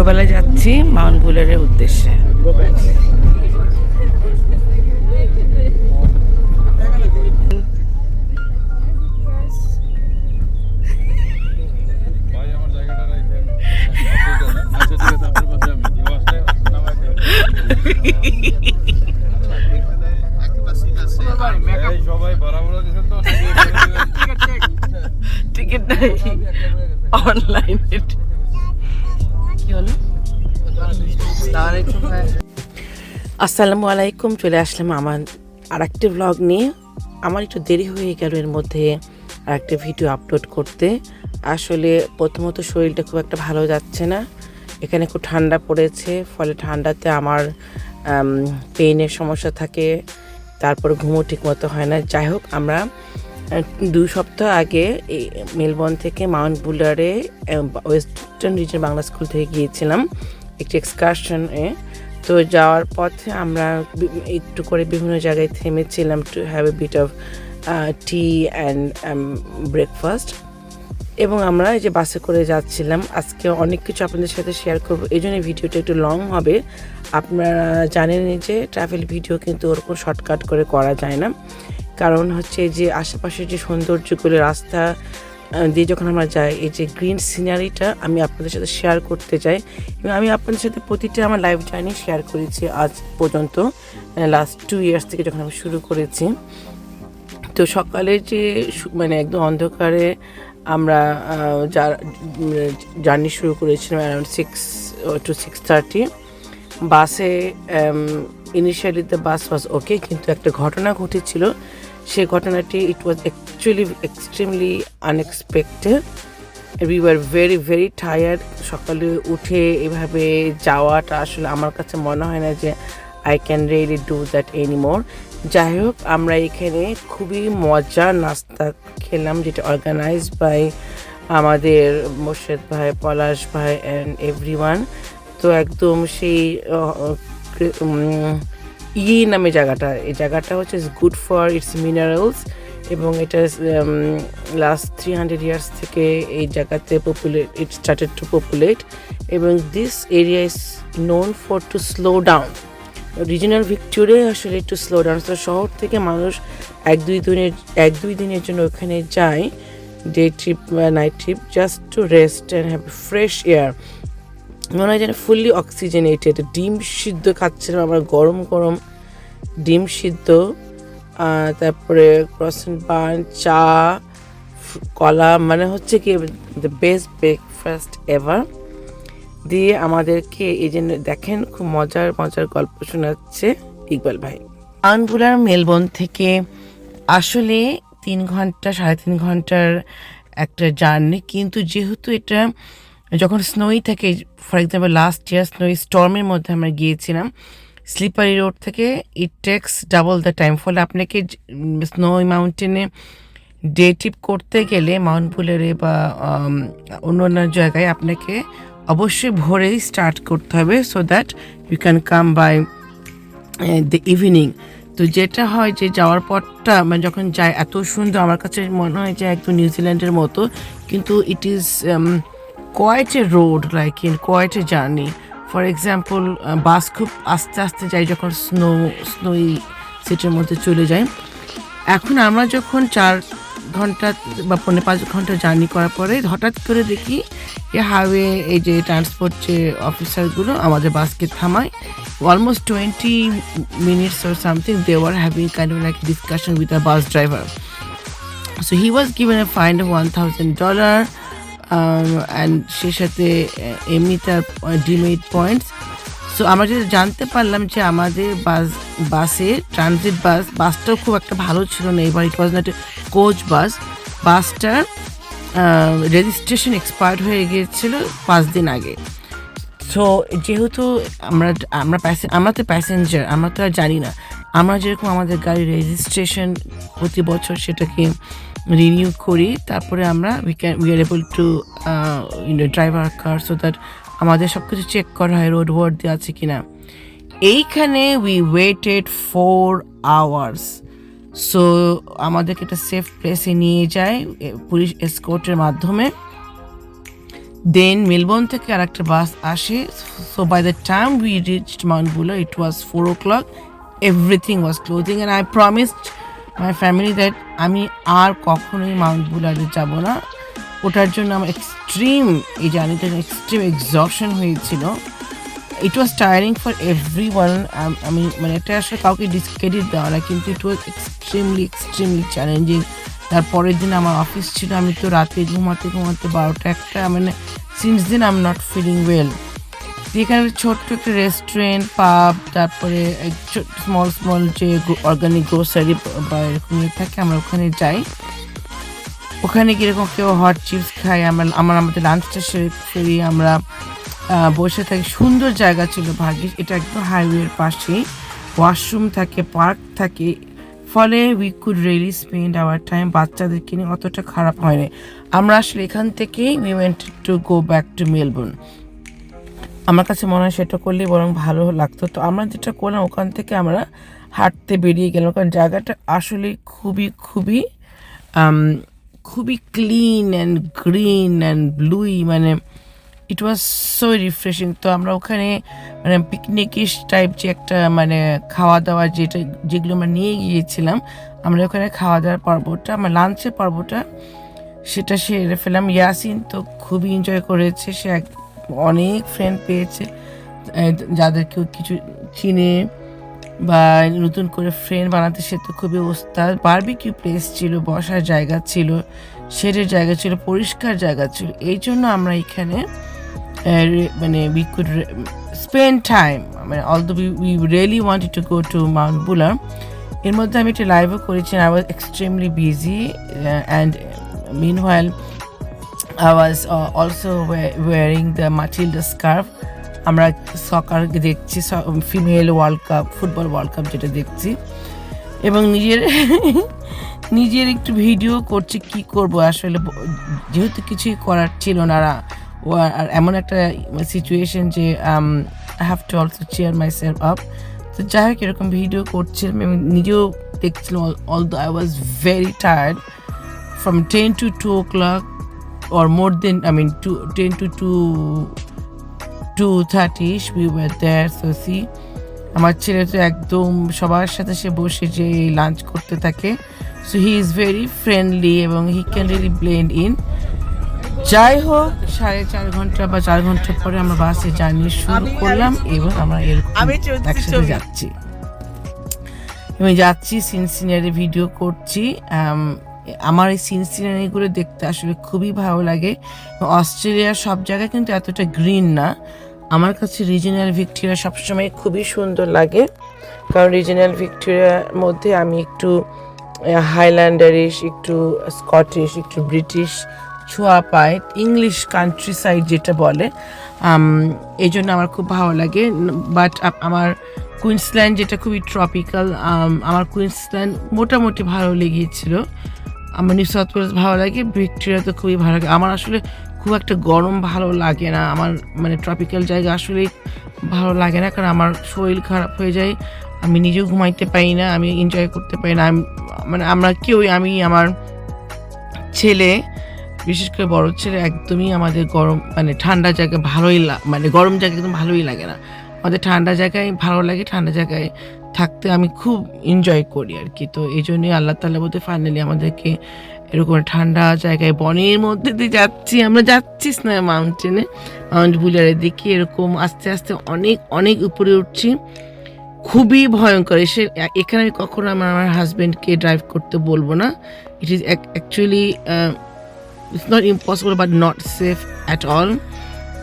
সকালবেলা যাচ্ছি মাউন্ট বুলারের উদ্দেশ্যে। টিকিট নাই অনলাইনে। কি হলো? আসসালামু আলাইকুম। চলে আসলাম আমার আরেকটি ব্লগ নিয়ে। আমার একটু দেরি হয়ে গেল এর মধ্যে আরেকটা ভিডিও আপলোড করতে। আসলে প্রথমত শরীরটা খুব একটা ভালো যাচ্ছে না। এখানে খুব ঠান্ডা পড়েছে, ফলে ঠান্ডাতে আমার পেইনের সমস্যা থাকে, তারপর ঘুমও ঠিক মতো হয় না। যাই হোক, আমরা 2 সপ্তাহ আগে এই মেলবোর্ন থেকে মাউন্ট বুলারে ওয়েস্টার্ন রিজন বাংলা স্কুল থেকে গিয়েছিলাম একটি এক্সকারশনে। তো যাওয়ার পথে আমরা একটু করে বিভিন্ন জায়গায় থেমেছিলাম to have a bit of tea and breakfast. এবং আমরা এই যে বাসে করে যাচ্ছিলাম। আজকে অনেক কিছু আপনাদের সাথে শেয়ার করবো, এই জন্য ভিডিওটা একটু লং হবে। আপনারা জানেন যে ট্রাভেল ভিডিও কিন্তু ওরকম শর্টকাট করে করা যায় না, কারণ হচ্ছে যে আশেপাশের যে সৌন্দর্যগুলো রাস্তা দিয়ে যখন আমরা যাই, এই যে গ্রিন সিনারিটা আমি আপনাদের সাথে শেয়ার করতে চাই। এবং আমি আপনাদের সাথে প্রতিটা আমার লাইফ জার্নি শেয়ার করেছি আজ পর্যন্ত, লাস্ট 2 ইয়ার্স থেকে যখন আমি শুরু করেছি। তো সকালে যে মানে একদম অন্ধকারে আমরা জার্নি শুরু করেছিলাম অ্যারাউন্ড 6 to 6:30 বাসে। ইনিশিয়ালি দ্য বাস ওয়াজ ওকে, কিন্তু একটা ঘটনা ঘটেছিল। সেই ঘটনাটি it was actually extremely unexpected. We were very very tired. সকালে উঠে এভাবে যাওয়াটা আসলে আমার কাছে মনে হয় না যে I can really do that anymore. যাই হোক, আমরা এখানে খুবই মজার নাস্তা খেলাম, যেটা অর্গানাইজ বাই আমাদের মোর্শেদ ভাই, পলাশ ভাই অ্যান্ড এভরিওয়ান। তো একদম সেই নামে জায়গাটা, এই জায়গাটা হচ্ছে গুড ফর ইটস মিনারেলস, এবং এটা লাস্ট 300 ইয়ার্স থেকে এই জায়গাতে ইট স্টার্টেড টু পপুলেট। এবং this area is known for to slow down. Regional Victoria আসলে একটু স্লো ডাউন। তো শহর থেকে মানুষ 1-2 দিনের জন্য ওখানে যায়, ডে ট্রিপ বা night trip, just to rest and have fresh air. মনে হয় যেন ফুললি অক্সিজেনেটেড। ডিম সিদ্ধ খাচ্ছিলাম আমরা, গরম গরম ডিম সিদ্ধ, তারপরে ক্রসেন্ট বান, চা, কলা, মানে হচ্ছে কি দ্য বেস্ট ব্রেকফাস্ট এভার দিয়ে আমাদেরকে এই জন্য দেখেন খুব মজার মজার গল্প শোনাচ্ছে ইকবাল ভাই। মাউন্ট বুলার মেলবোর্ন থেকে আসলে 3 ঘন্টা 3.5 ঘন্টার একটা জার্নি, কিন্তু যেহেতু এটা যখন স্নোই থাকে, ফর এক্সাম্পল লাস্ট ইয়ার স্নোই স্টর্মের মধ্যে আমরা গিয়েছিলাম, স্লিপারি রোড থেকে it takes double the time. ফলে আপনাকে স্নোই মাউন্টেনে ডে ট্রিপ করতে গেলে মাউন্ট বুলারে বা অন্য অন্য জায়গায় আপনাকে অবশ্যই ভোরেই স্টার্ট করতে হবে, so that you can come by the evening. তো যেটা হয় যে যাওয়ার পরটা মানে যখন যায় এত সুন্দর, আমার কাছে মনে হয় যে একদম নিউজিল্যান্ডের মতো, কিন্তু it is quite a road, like in quite a journey. For example bus খুব আস্তে আস্তে যায় যখন স্নোই সিটির মধ্যে চলে যায়। এখন আমরা যখন 4 ঘন্টা বা 5 ঘন্টা জার্নি করার পরে হঠাৎ করে দেখি এই হাইওয়ে, এই যে ট্রান্সপোর্ট যে অফিসারগুলো আমাদের বাসকে থামায়। Almost 20 minutes or something they were having kind of like discussion with a bus driver. So he was given a fine of $1,000 and সেই সাথে এমনি তার ডিমেট পয়েন্টস। সো আমরা যেটা জানতে পারলাম যে আমাদের বাসে ট্রানজিট বাসটাও খুব একটা ভালো ছিল না এবার। It was not a coach বাসটার রেজিস্ট্রেশন এক্সপায়ার্ড হয়ে গিয়েছিল 5 দিন আগে। সো যেহেতু আমরা তো প্যাসেঞ্জার, আমরা তো আর জানি না। আমরা যেরকম আমাদের গাড়ির রেজিস্ট্রেশন প্রতি বছর সেটাকে রিনিউ করি, তারপরে আমরা we are able to drive our car, so that আমাদের সব কিছু চেক করা হয় রোড ওয়ার্ড আছে কিনা। এইখানে উই ওয়েটেড 4 hours। সো আমাদেরকে একটা সেফ প্লেসে নিয়ে যায় পুলিশ এসকর্টের মাধ্যমে। দেন মেলবোর্ন থেকে আর একটা বাস আসে। So by the time we reached Mount Buller it was 4 o'clock. Everything was closing and I promised my family that আমি আর কখনোই মাউন্ট বুলারে যাব না। ওটার জন্য আমার এক্সট্রিম এই জার্নিটা এক্সট্রিম এক্সজশন হয়েছিল। ইট ওয়াজ টায়ারিং ফর এভরি ওয়ান। আমি মানে এটা আসলে কাউকে ডিসক্রেডিট দেওয়া না, কিন্তু ইট ওয়াজ এক্সট্রিমলি চ্যালেঞ্জিং। তারপরের দিন আমার অফিস ছিল, আমি তো রাতে ঘুমাতে 12টা 1টা, মানে সিন্স দিন I am not feeling well. এখানে ছোট্ট একটা রেস্টুরেন্ট, পাব, তারপরে স্মল যে অর্গানিক গ্রোসারি বা এরকম থাকে, আমরা ওখানে যাই। ওখানে কীরকম কেউ হট চিপস খাই, আমাদের লাঞ্চটা সেরে আমরা বসে থাকি। সুন্দর জায়গা ছিল ভাগ্যিস, এটা একদম হাইওয়ের পাশেই, ওয়াশরুম থাকে, পার্ক থাকে, ফলে we could really spend our time. বাচ্চাদেরকে নিয়ে অতটা খারাপ হয়নি। আমরা আসলে এখান থেকেই we wanted to go back to Melbourne. আমার কাছে মনে হয় সেটা করলে বরং ভালো লাগতো। তো আমরা যেটা করলাম, ওখান থেকে আমরা হাঁটতে বেরিয়ে গেলাম, কারণ জায়গাটা আসলে খুবই ক্লিন অ্যান্ড গ্রিন অ্যান্ড ব্লুই, মানে ইট ওয়াজ সো রিফ্রেশিং। তো আমরা ওখানে মানে পিকনিকিশ টাইপ যে একটা মানে খাওয়া দাওয়া যেগুলো আমরা নিয়ে গিয়েছিলাম, আমরা ওখানে খাওয়া দাওয়ার পর্বটা, আমার লাঞ্চের পর্বটা সেটা সেরে ফেলাম। ইয়াসিন তো খুবই এনজয় করেছে, সে অনেক ফ্রেন্ড পেয়েছে যাদেরকেও কিছু চিনে বা নতুন করে ফ্রেন্ড বানাতে সে তো খুবই ওস্তাদ। বারবিকিউ প্লেস ছিল, বসার জায়গা ছিল, শেডের জায়গা ছিল, পরিষ্কার জায়গা ছিল। এই জন্য আমরা এখানে মানে উই কুড স্পেন্ড টাইম, মানে although we really wanted to go to Mount Buller. এর মধ্যে আমি একটা লাইভও করেছি। I was extremely busy and meanwhile I was also wearing the Matilda scarf. আমরা সকার দেখছি, female world cup, football world cup যেটা দেখছি, এবং নিজের একটু ভিডিও করছি। কি করব আসলে, যেহেতু কিছুই করার ছিল না, আর এমন একটা সিচুয়েশন যে I have to also chair my self up. তো যাই হোক, এরকম ভিডিও করছিলাম এবং নিজেও দেখছিলাম। Although I was very tired from 10 to 2 o'clock or more than 10 to 2:30 we were there. So see, আমার ছেলে তো একদম সবার সাথে সে বসে যে লাঞ্চ করতে থাকে। So he is very friendly এবং he can really blend in. যাই হোক, 4.5 ঘন্টা বা 4 ঘন্টা পরে আমরা বাসে জার্নি শুরু করলাম এবং আমরা এরকম একসাথে যাচ্ছি সিনসিনারি ভিডিও করছি। আমার এই সিনসিনারিগুলো দেখতে আসলে খুবই ভালো লাগে। অস্ট্রেলিয়ার সব জায়গায় কিন্তু এতটা গ্রিন না। আমার কাছে রিজিনাল ভিক্টোরিয়া সবসময় খুবই সুন্দর লাগে, কারণ রিজিনাল ভিক্টোরিয়ার মধ্যে আমি একটু হাইল্যান্ডারিশ, একটু স্কটিশ, একটু ব্রিটিশ ছোঁয়া পাই, ইংলিশ কান্ট্রি সাইড যেটা বলে, এই জন্য আমার খুব ভালো লাগে। বাট আমার কুইন্সল্যান্ড যেটা খুবই ট্রপিক্যাল, আমার কুইন্সল্যান্ড মোটামুটি ভালো লেগেছিল। আমার নিউ সাউথ ওয়েলস ভালো লাগে, ভিক্টোরিয়া তো খুবই ভালো লাগে। আমার আসলে খুব একটা গরম ভালো লাগে না, আমার মানে ট্রপিক্যাল জায়গা আসলেই ভালো লাগে না, কারণ আমার শরীর খারাপ হয়ে যায়, আমি নিজেও ঘুমাইতে পারি না, আমি এনজয় করতে পারি না। মানে আমরা আমি আমার ছেলে, বিশেষ করে বড় ছেলে, একদমই আমাদের গরম মানে ঠান্ডা জায়গায় মানে গরম জায়গায় একদম ভালোই লাগে না। আমাদের ঠান্ডা জায়গায় ভালো লাগে, ঠান্ডা জায়গায় থাকতে আমি খুব এনজয় করি আর কি। তো এই জন্যই আল্লাহ তাআলা বলতে ফাইনালি আমাদেরকে এরকম ঠান্ডা জায়গায় বনের মধ্যে দিয়ে আমরা যাচ্ছি মাউন্ট বুলারের দিকে। এরকম আস্তে আস্তে অনেক উপরে উঠছি, খুবই ভয়ঙ্কর। এখানে আমি কখনো আমার হাজব্যান্ডকে ড্রাইভ করতে বলবো না। It is actually it's not impossible but not safe at all.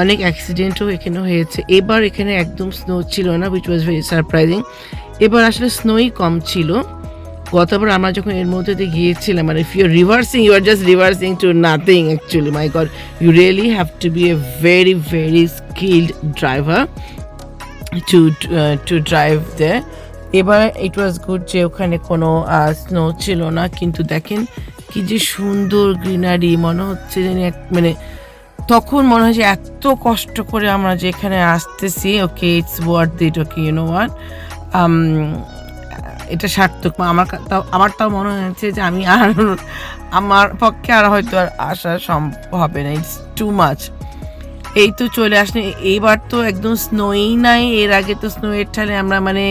অনেক অ্যাক্সিডেন্টও এখানে হয়েছে। এবার এখানে একদম স্নো ছিল না, উইচ ওয়াজ ভেরি সারপ্রাইজিং। এবার আসলে স্নোই কম ছিল। গতবার আমরা যখন এর মধ্যে দিয়ে গিয়েছিলাম, মানে if you are reversing, you are just reversing to nothing actually. My god, you really have to be a very skilled driver to drive there. এবার ইট ওয়াজ গুড যে ওখানে কোনো স্নো ছিল না, কিন্তু দেখেন কি যে সুন্দর গ্রিনারি, মনে হচ্ছে যে মানে তখন মনে হয় যে এত কষ্ট করে আমরা যেখানে আসতেছি, okay it's worth it, okay you know what, এটা সার্থক। আমারটাও মনে হয়েছে যে আমার পক্ষে আর হয়তো আর আসা সম্ভব হবে না, ইটস টু মাচ। এই তো চলে আসলে, এইবার তো একদম স্নোই নাই। এর আগে তো স্নোয়ের ঠালে আমরা মানে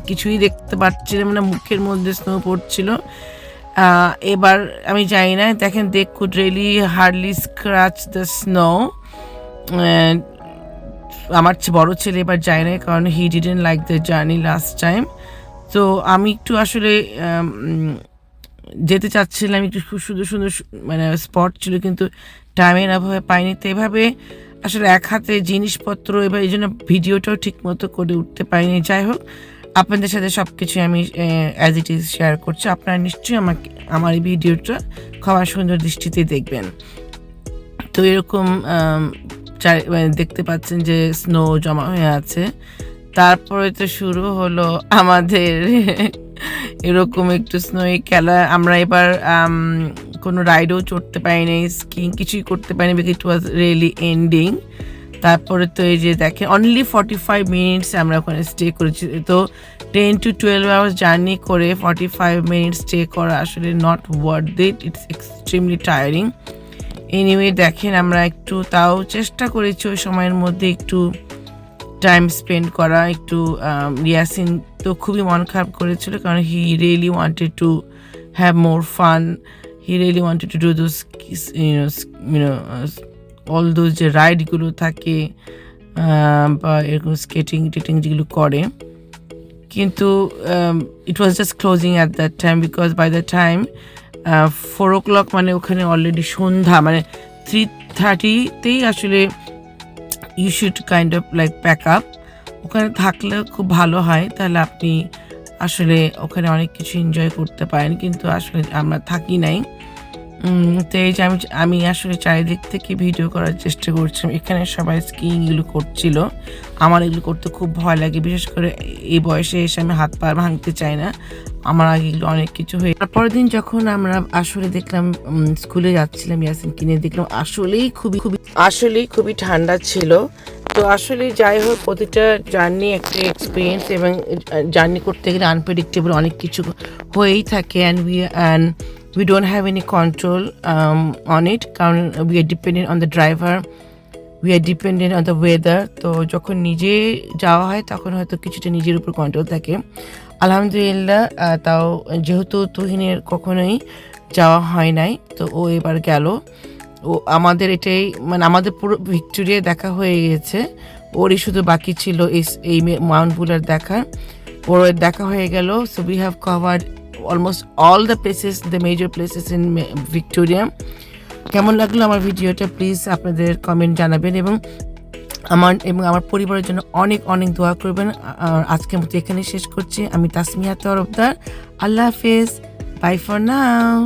কিছুই দেখতে পাচ্ছিলাম না, মুখের মধ্যে স্নো পড়ছিল। এবার আমি জানি না, দেখেন they could really hardly scratch the snow. আমার বড় ছেলে এবার যায় না, কারণ he didn't like the journey last time. তো আমি একটু আসলে যেতে চাচ্ছিলাম, একটু খুব সুন্দর সুন্দর মানে স্পট ছিল, কিন্তু টাইমের অভাবে পাইনি। তো এভাবে আসলে এক হাতে জিনিসপত্র, এবার এই জন্য ভিডিওটাও ঠিক মতো করে উঠতে পারিনি। যাই হোক, আপনাদের সাথে সব কিছু আমি অ্যাজ ইট ইজ শেয়ার করছি। আপনারা নিশ্চয়ই আমার এই ভিডিওটা খাওয়ার সুন্দর দৃষ্টিতে দেখবেন। তো এরকম মানে দেখতে পাচ্ছেন যে স্নো জমা হয়ে আছে। তারপরে তো শুরু হলো আমাদের এরকম একটু স্নোই খেলা। আমরা এবার কোনো রাইডও চড়তে পারিনি, স্কিং কিছুই করতে পারিনি, because it was really ending. তারপরে তো এই যে দেখেন অনলি 45 মিনিটস আমরা ওখানে স্টে করেছি। তো 10 to 12 আওয়ার্স জার্নি করে 45 মিনিটস স্টে করা আসলে not worth it, it's extremely tiring. Anyway দেখেন আমরা একটু তাও চেষ্টা করেছি ওই সময়ের মধ্যে একটু টাইম স্পেন্ড করা। একটু ইয়াসিন তো খুবই মন খারাপ করেছিল, কারণ হি really wanted to have more fun, he really wanted to do those all those যে রাইডগুলো থাকে বা এরকম স্কেটিং টেটিং যেগুলো করে। কিন্তু it was just closing at that time, because by the time 4 o'clock মানে ওখানে অলরেডি সন্ধ্যা, মানে 3:30তেই আসলে you should kind of like pack up. ওখানে থাকলে খুব ভালো হয়, তাহলে আপনি আসলে ওখানে অনেক কিছু এনজয় করতে পারেন, কিন্তু আসলে আমরা থাকি নাই। তো এই যে আমি আসলে চারিদিক থেকে ভিডিও করার চেষ্টা করছিলাম। এখানে সবাই স্কিং এগুলো করছিল, আমার এগুলো করতে খুব ভয় লাগে, বিশেষ করে এই বয়সে এসে আমি হাত পা ভাঙতে চাই না। আমার আগে এগুলো অনেক কিছু হয়ে, তারপরের দিন যখন আমরা আসলে দেখলাম স্কুলে যাচ্ছিলাম, ইয়াসিন কিনে দেখলাম আসলেই খুবই ঠান্ডা ছিল। তো আসলে যাই হোক, প্রতিটা জার্নি একটা এক্সপিরিয়েন্স, এবং জার্নি করতে গেলে আনপ্রেডিক্টেবল অনেক কিছু হয়েই থাকে, and we don't have any control on it, কারণ we are dependent on the driver, we are dependent on the weather. তো যখন নিজে যাওয়া হয় তখন হয়তো কিছুটা নিজের উপর কন্ট্রোল থাকে। আলহামদুলিল্লাহ, তাও যেহেতু তুহিনের কখনোই যাওয়া হয় নাই, তো ও এবার গেল। ও আমাদের এটাই মানে আমাদের পুরো ভিক্টোরিয়া দেখা হয়ে গেছে, ওরই শুধু বাকি ছিল এই মাউন্ট বুলার দেখার। ওর দেখা হয়ে গেল। So we have covered almost all the places, the major places in Victoria. কেমন লাগলো আমার ভিডিওটা প্লিজ আপনাদের কমেন্ট জানাবেন, এবং আমার পরিবারের জন্য অনেক অনেক দোয়া করবেন। আজকের মতো এখানে শেষ করছি। আমি তাসমিয়া তরফদার। আল্লাহ হাফেজ, বাই ফর নাও।